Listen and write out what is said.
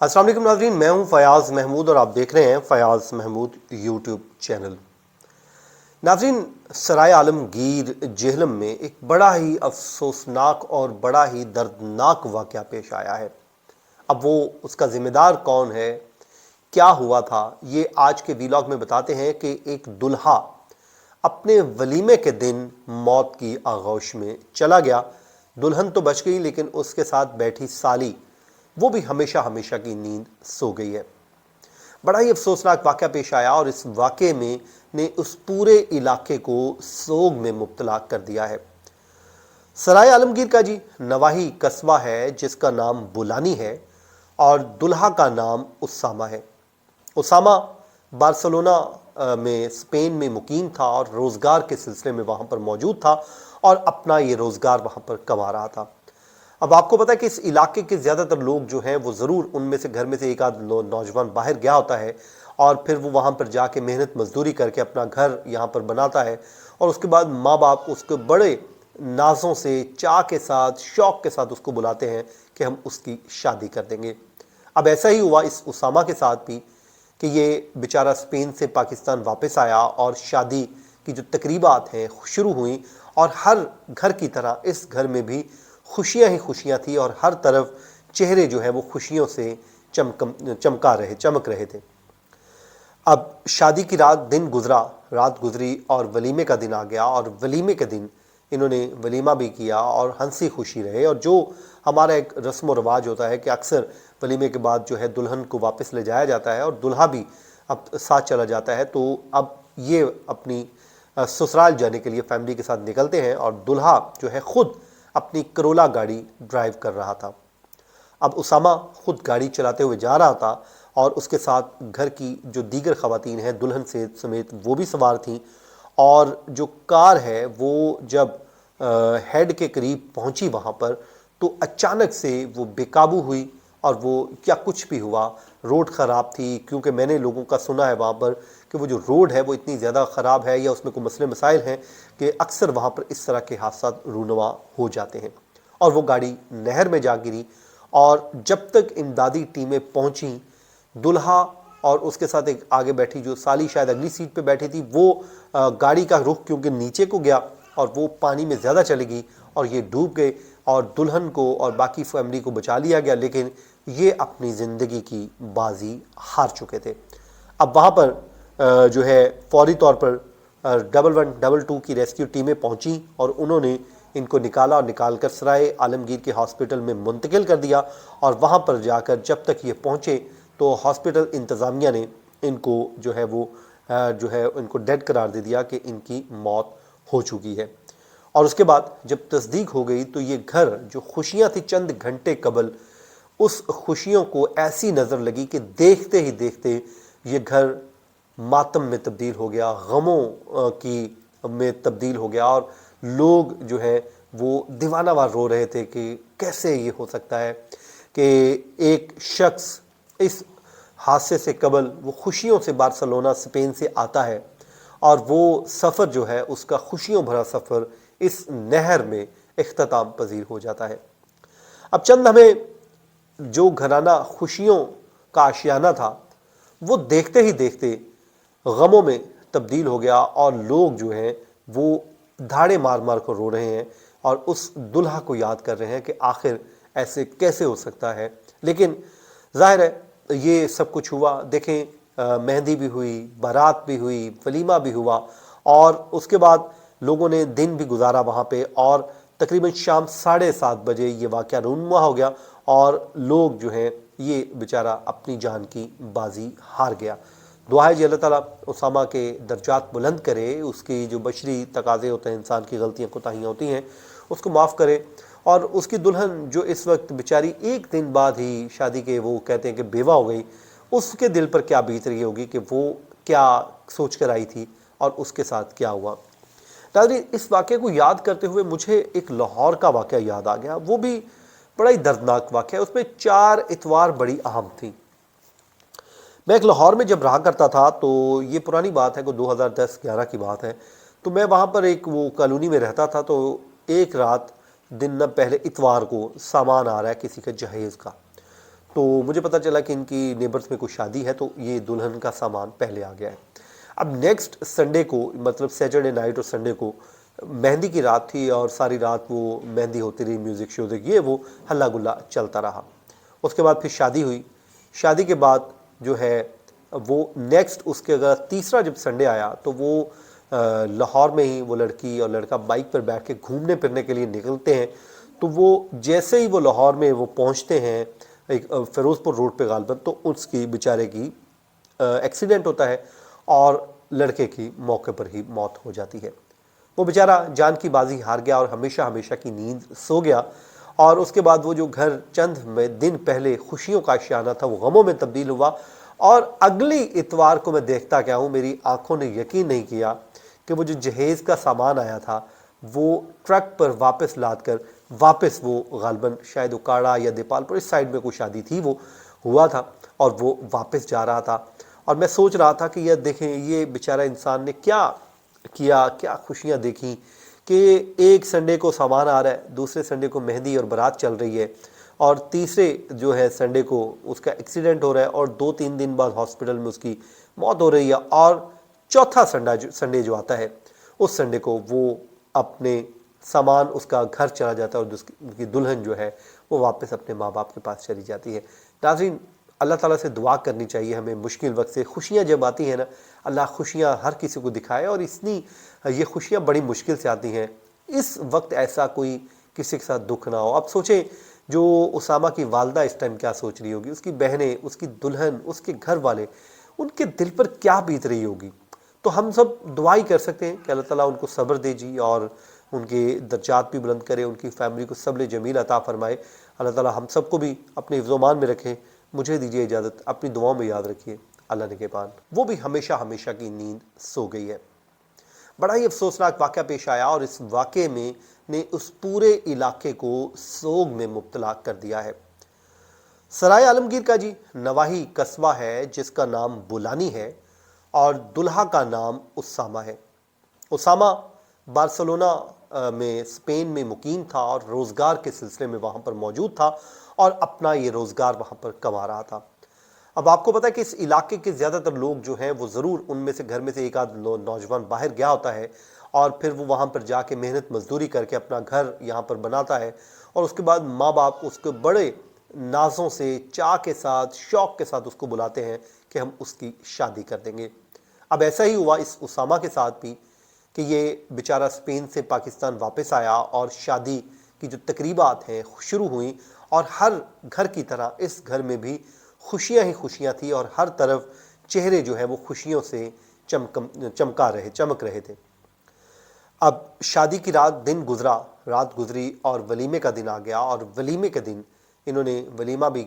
अस्सलाम वालेकुम नाज़रीन, मैं हूं फयाज़ महमूद और आप देख रहे हैं फयाज़ महमूद यूट्यूब चैनल। नाज़रीन, सराय आलमगीर जेहलम में एक बड़ा ही अफसोसनाक और बड़ा ही दर्दनाक वाक़या पेश आया है। अब वो उसका ज़िम्मेदार कौन है, क्या हुआ था, ये आज के वीलॉग में बताते हैं कि एक दुल्हा अपने वलीमे के दिन मौत की आगोश में चला गया। दुल्हन तो बच गई, लेकिन उसके साथ बैठी साली वो भी हमेशा हमेशा की नींद सो गई है। बड़ा ही अफसोसनाक वाक़या पेश आया और इस वाक़े में ने उस पूरे इलाके को सोग में मुब्तला कर दिया है। सराय आलमगीर का जी नवाही कस्बा है जिसका नाम बुलानी है और दुल्हा का नाम उसामा है। उसामा बार्सिलोना में स्पेन में मुकीम था और रोज़गार के सिलसिले में वहाँ पर मौजूद था और अपना ये रोज़गार वहाँ पर कमा रहा था। अब आपको पता है कि इस इलाके के ज़्यादातर लोग जो हैं वो ज़रूर उनमें से घर में से एक आध नौजवान बाहर गया होता है और फिर वो वहाँ पर जाके मेहनत मजदूरी करके अपना घर यहाँ पर बनाता है और उसके बाद माँ बाप उसको बड़े नाज़ों से, चाह के साथ, शौक़ के साथ उसको बुलाते हैं कि हम उसकी शादी कर देंगे। अब ऐसा ही हुआ इस उसामा के साथ भी कि ये बेचारा स्पेन से पाकिस्तान वापस आया और शादी की जो तकरीबात हैं शुरू हुई और हर घर की तरह इस घर में भी खुशियाँ ही खुशियाँ थी और हर तरफ चेहरे जो है वो खुशियों से चमक रहे थे। अब शादी की दिन गुजरा, रात गुजरी और वलीमे का दिन आ गया और वलीमे के दिन इन्होंने वलीमा भी किया और हंसी खुशी रहे। और जो हमारा एक रस्म व रवाज होता है कि अक्सर वलीमे के बाद जो है दुल्हन को वापस ले जाया जाता है और दुल्हा भी अब साथ चला जाता है, तो अब ये अपनी ससुराल जाने के लिए फैमिली के साथ निकलते हैं और दुल्हा जो है ख़ुद अपनी करोला गाड़ी ड्राइव कर रहा था। अब उसामा खुद गाड़ी चलाते हुए जा रहा था और उसके साथ घर की जो दीगर ख़वातीन हैं दुल्हन से समेत वो भी सवार थीं। और जो कार है वो जब हेड के करीब पहुंची वहाँ पर तो अचानक से वो बेकाबू हुई और वो क्या कुछ भी हुआ। रोड ख़राब थी, क्योंकि मैंने लोगों का सुना है वहाँ पर कि वो जो रोड है वो इतनी ज़्यादा ख़राब है या उसमें कोई मसले मसाइल हैं कि अक्सर वहाँ पर इस तरह के हादसा रूनुमा हो जाते हैं। और वो गाड़ी नहर में जा गिरी और जब तक इमदादी टीमें पहुँची, दुल्हा और उसके साथ एक आगे बैठी जो साली शायद अगली सीट पे बैठी थी वो गाड़ी का रुख क्योंकि नीचे को गया और वो पानी में ज़्यादा चली गई और ये डूब गए और दुल्हन को और बाकी फैमिली को बचा लिया गया, लेकिन ये अपनी ज़िंदगी की बाजी हार चुके थे। अब वहाँ पर जो है फौरी तौर पर 112, 122 की रेस्क्यू टीमें पहुँची और उन्होंने इनको निकाला और निकाल कर सराय आलमगीर के हॉस्पिटल में मुंतकिल कर दिया। और वहाँ पर जाकर जब तक ये पहुँचे तो हॉस्पिटल इंतज़ामिया ने इनको जो है वो इनको डेड करार दे दिया कि इनकी मौत हो चुकी है। और उसके बाद जब तस्दीक हो गई तो ये घर जो खुशियाँ थी चंद घंटे कबल, उस खुशियों को ऐसी नज़र लगी कि देखते ही देखते ये घर मातम में तब्दील हो गया, गमों में तब्दील हो गया और लोग जो है वो दीवानावार रो रहे थे कि कैसे ये हो सकता है कि एक शख्स इस हादसे से कबल वो खुशियों से बार्सिलोना स्पेन से आता है और वो सफ़र जो है उसका खुशियों भरा सफ़र इस नहर में इख्तिताम पजीर हो जाता है। अब चंद हमें जो घराना खुशियों का आशियाना था वो देखते ही देखते गमों में तब्दील हो गया और लोग जो हैं वो धाड़े मार मार कर रो रहे हैं और उस दुल्हा को याद कर रहे हैं कि आखिर ऐसे कैसे हो सकता है। लेकिन जाहिर है ये सब कुछ हुआ। देखें, मेहंदी भी हुई, बारात भी हुई, वलीमा भी हुआ और उसके बाद लोगों ने दिन भी गुजारा वहाँ पे और तकरीबन शाम 7:30 बजे ये वाक़या रूनुमा हो गया और लोग जो हैं ये बेचारा अपनी जान की बाजी हार गया। दुआ है जी अल्लाह ताला उसामा के दर्जात बुलंद करे, उसकी जो बशरी तकाज़े होते हैं, इंसान की गलतियाँ कोताहियाँ होती हैं, उसको माफ़ करे। और उसकी दुल्हन जो इस वक्त बेचारी एक दिन बाद ही शादी के वो कहते हैं कि बेवा हो गई, उसके दिल पर क्या बीत रही होगी कि वो क्या सोच कर आई थी और उसके साथ क्या हुआ। नाज़रीन, इस वाक़े को याद करते हुए मुझे एक लाहौर का वाक़या याद आ गया, वो भी बड़ा ही दर्दनाक वाक़या है। उसमें 4 इतवार बड़ी अहम थी। मैं एक लाहौर में जब रहा करता था तो ये पुरानी बात है, को 2010-11 की बात है, तो मैं वहाँ पर एक वो कॉलोनी में रहता था। तो एक रात दिन न पहले इतवार को सामान आ रहा है किसी के जहेज़ का, تو مجھے پتہ چلا کہ ان کی نیبرز میں کوئی شادی ہے، تو یہ دلہن کا سامان پہلے آ گیا ہے۔ اب نیکسٹ سنڈے کو، مطلب سیٹرڈے نائٹ اور سنڈے کو مہندی کی رات تھی، اور ساری رات وہ مہندی ہوتی رہی، میوزک شوزک یہ وہ ہلا گلا چلتا رہا۔ اس کے بعد پھر شادی ہوئی۔ شادی کے بعد جو ہے وہ نیکسٹ اس کے اگر تیسرا جب سنڈے آیا تو وہ لاہور میں ہی وہ لڑکی اور لڑکا بائک پر بیٹھ کے گھومنے پھرنے کے لیے نکلتے ہیں۔ تو وہ جیسے ہی وہ لاہور میں وہ پہنچتے ہیں ایک فیروز پور روڈ پہ غالباً، تو اس کی بیچارے کی ایکسیڈنٹ ہوتا ہے اور لڑکے کی موقع پر ہی موت ہو جاتی ہے۔ وہ بیچارہ جان کی بازی ہار گیا اور ہمیشہ ہمیشہ کی نیند سو گیا، اور اس کے بعد وہ جو گھر چند دن پہلے خوشیوں کا اشیانہ تھا وہ غموں میں تبدیل ہوا۔ اور اگلی اتوار کو میں دیکھتا کیا ہوں، میری آنکھوں نے یقین نہیں کیا کہ وہ جو جہیز کا سامان آیا تھا وہ ٹرک پر واپس لاد کر واپس وہ غالباً شاید اکاڑا یا دیپال پر اس سائیڈ میں کوئی شادی تھی وہ ہوا تھا، اور وہ واپس جا رہا تھا۔ اور میں سوچ رہا تھا کہ یہ دیکھیں یہ بیچارہ انسان نے کیا کیا، کیا خوشیاں دیکھیں کہ ایک سنڈے کو سامان آ رہا ہے، دوسرے سنڈے کو مہندی اور بارات چل رہی ہے، اور تیسرے جو ہے سنڈے کو اس کا ایکسیڈنٹ ہو رہا ہے، اور 2-3 دن بعد ہاسپٹل میں اس کی موت ہو رہی ہے، اور چوتھا سنڈے جو آتا ہے اس سنڈے کو وہ اپنے سامان اس کا گھر چلا جاتا ہے، اور اس کی دلہن جو ہے وہ واپس اپنے ماں باپ کے پاس چلی جاتی ہے۔ ناظرین، اللہ تعالیٰ سے دعا کرنی چاہیے ہمیں مشکل وقت سے۔ خوشیاں جب آتی ہیں نا، اللہ خوشیاں ہر کسی کو دکھائے، اور یہ خوشیاں بڑی مشکل سے آتی ہیں۔ اس وقت ایسا کوئی کسی کے ساتھ دکھ نہ ہو۔ اب سوچیں جو اسامہ کی والدہ اس ٹائم کیا سوچ رہی ہوگی، اس کی بہنیں، اس کی دلہن، اس کے گھر والے، ان کے دل پر کیا بیت رہی ہوگی۔ تو ہم سب دعا ہی کر سکتے ہیں کہ اللہ تعالیٰ ان کو صبر دے جی، اور ان کے درجات بھی بلند کرے، ان کی فیملی کو صبر جمیل عطا فرمائے۔ اللہ تعالیٰ ہم سب کو بھی اپنے حفظ و امان میں رکھیں۔ مجھے دیجیے اجازت، اپنی دعاؤں میں یاد رکھیے۔ اللہ نگہبان۔ وہ بھی ہمیشہ ہمیشہ کی نیند سو گئی ہے۔ بڑا ہی افسوسناک واقعہ پیش آیا، اور اس واقعے میں نے اس پورے علاقے کو سوگ میں مبتلا کر دیا ہے۔ سرائے عالمگیر کا جی نواحی قصبہ ہے جس کا نام بولانی ہے، اور دلہا کا نام اسامہ ہے۔ اسامہ بارسلونا میں اسپین میں مقیم تھا، اور روزگار کے سلسلے میں وہاں پر موجود تھا، اور اپنا یہ روزگار وہاں پر کما رہا تھا۔ اب آپ کو پتا ہے کہ اس علاقے کے زیادہ تر لوگ جو ہیں وہ ضرور ان میں سے گھر میں سے ایک آدھ نوجوان باہر گیا ہوتا ہے، اور پھر وہ وہاں پر جا کے محنت مزدوری کر کے اپنا گھر یہاں پر بناتا ہے، اور اس کے بعد ماں باپ اس کو بڑے نازوں سے، چاہ کے ساتھ، شوق کے ساتھ اس کو بلاتے ہیں کہ ہم اس کی شادی کر دیں گے۔ اب ایسا ہی ہوا اس اسامہ کے ساتھ بھی کہ یہ بیچارہ اسپین سے پاکستان واپس آیا، اور شادی کی جو تقریبات ہیں شروع ہوئیں، اور ہر گھر کی طرح اس گھر میں بھی خوشیاں ہی خوشیاں تھیں، اور ہر طرف چہرے جو ہے وہ خوشیوں سے چمک رہے تھے۔ اب شادی کی رات گزری، اور ولیمے کا دن آ گیا، اور ولیمے کے دن انہوں نے ولیمہ بھی